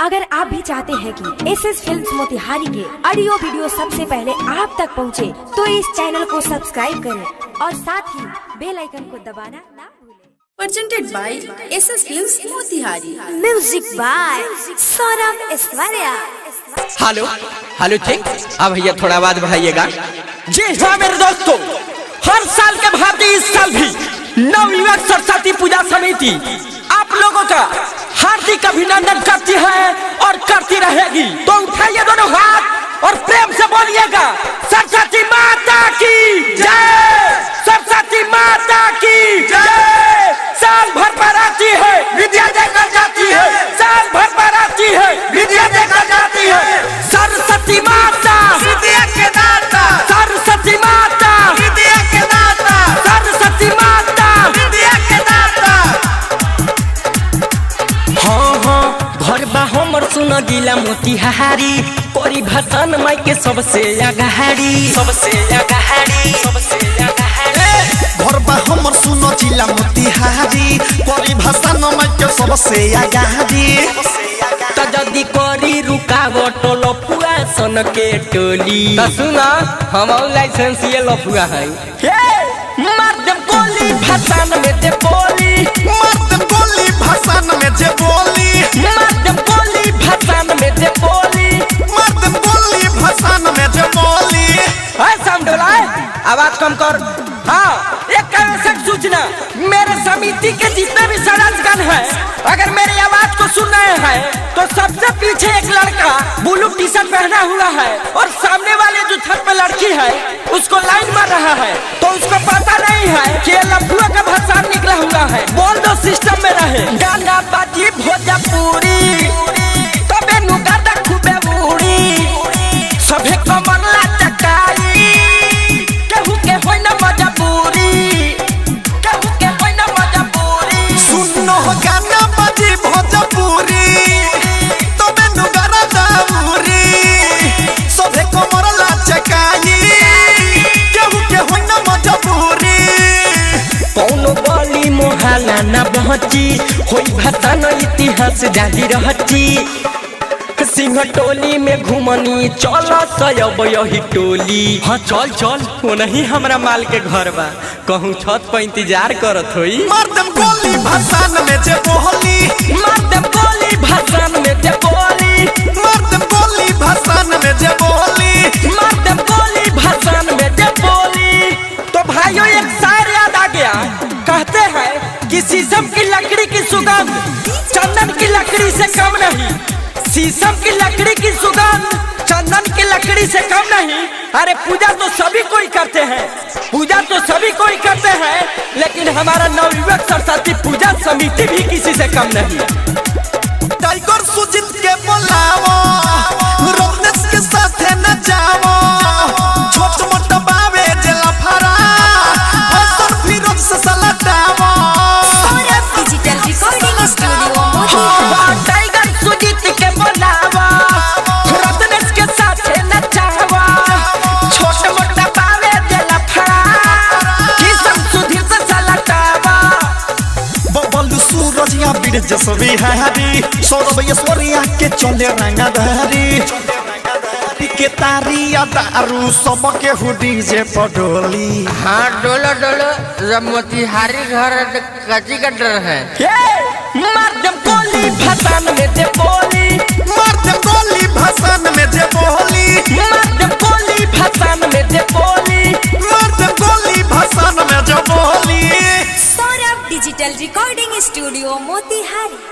अगर आप भी चाहते हैं कि एसएस फिल्म्स मोतिहारी के ऑडियो वीडियो सबसे पहले आप तक पहुंचे, तो इस चैनल को सब्सक्राइब करें और साथ ही बेल आइकन को दबाना ना भूलें। Presented by SS Films Motihari. Music by Saurabh Aishwarya. Hello hello ठीक। अब भैया थोड़ा आवाज बढ़ाइएगा। जी हाँ मेरे दोस्तों, हर साल के भांति इस साल भी नवयुवक सरस्वती पूजा समिति आप लोगों का हार्दिक अभिनंदन करती है और करती रहेगी। तो उठाइए दोनों हाथ और प्रेम से बोलिएगा सरस्वती माता की जय, सरस्वती माता की जय। साल भर पर आती है विद्या देकर जाती है, साल भर पर आती है विद्या देकर जाती है। सरस्वती माता विद्या के दाता, सरस्वती माता विद्या के दाता, सरस्वती माता विद्या के दाता। हाँ हाँ घर बा हमर सुन जिला मोतिहारी, कोरी भाषण माई के सबसे आगाड़ी, सबसे आगाड़ी, सबसे आगाड़ी। घर बा हमर सुनो जिला मोतिहारी, कोरी भाषण माई के सबसे आगाड़ी। त जदी करी रुकावट लफुआ सन के टोली, त सुना हम लाइसेंस ये लफुआ है। माध्यम गोली भाषण में दे बोली, माध्यम गोली भाषण में जे बोली, माध्यम गोली भाषण में दे बोली, माध्यम गोली भाषण में जे बोली। समझोला आवाज कम कर। हाँ एक आवश्यक सूचना, मेरे समिति के जितने भी सदस्यगण हैं, अगर मेरी आवाज को सुन रहे हैं तो सबसे पीछे एक लड़का ब्लू टी शर्ट पहना हुआ है और सामने वाले जो छत पे लड़की है उसको लाइन मार रहा है, तो उसको पता नहीं है कि लफुआ का भाषण निकला हुआ है। बोल दो सिस्टम में रहे गाना बाजी भोजपुरी, तबे नुगादा खूबे बूढ़ी, सभे कमला चटाई, केहू के होई ना मजबूरी, केहू के होई ना मजबूरी। सुनो गाना बाजी भोजपुरी, तबे नुगारा दाऊरी, सबे कमर लाचकाई, केहू के होई ना मजबूरी। कौनो बोली मोहल्ला ना बहची, होई भाषण इतिहास जारी रहची। सिंह टोली में घुमनी चल सयब यही टोली। हाँ चल चल, वो नहीं हमरा माल के घर बा, कहूँ छत पर इंतजार करत होई। माध्यम गोली भाषण में जे बोली, माध्यम गोली भाषण में जे बोली, माध्यम गोली भाषण में जे बोली, माध्यम गोली भाषण में जे बोली। तो भाइयों एक शायर याद आ गया, कहते हैं कि शीशम की लकड़ी की सुगंध चंदन की लकड़ी से कम नहीं, शीशम की लकड़ी की सुगंध चंदन की लकड़ी से कम नहीं। अरे पूजा तो सभी कोई करते हैं, पूजा तो सभी कोई करते हैं, लेकिन हमारा नवयुवक सरस्वती पूजा समिति भी किसी से कम नहीं। टाइगर सुजीत के बोलावो, रोनेस के साथ न जावो, छोट मोट बावे जेला फरा, हसन फिरोज से सलटावो। Saurabh digital recording studio Motihari. Tiger Sujit के बोलावा, रोनेस के साथ न जावो, छोट मोट बावे जेला फरा, किसम सुधीर से सलटावा। बबलू सूरज या बीर जसवी हारी, सौरभ ऐश्वर्या के चले रंगधारी, के तारिया दारू सबके हुडी जे पडोली। हाँ डोलो डोलो, जब मोतिहारी घर कच्ची का डर है। माध्यम गोली भाषण में जे बोली, माध्यम गोली भाषण में जे बोली, माध्यम गोली भाषण में जे बोली, माध्यम गोली भाषण में जे बोली। Saurabh digital recording studio Motihari.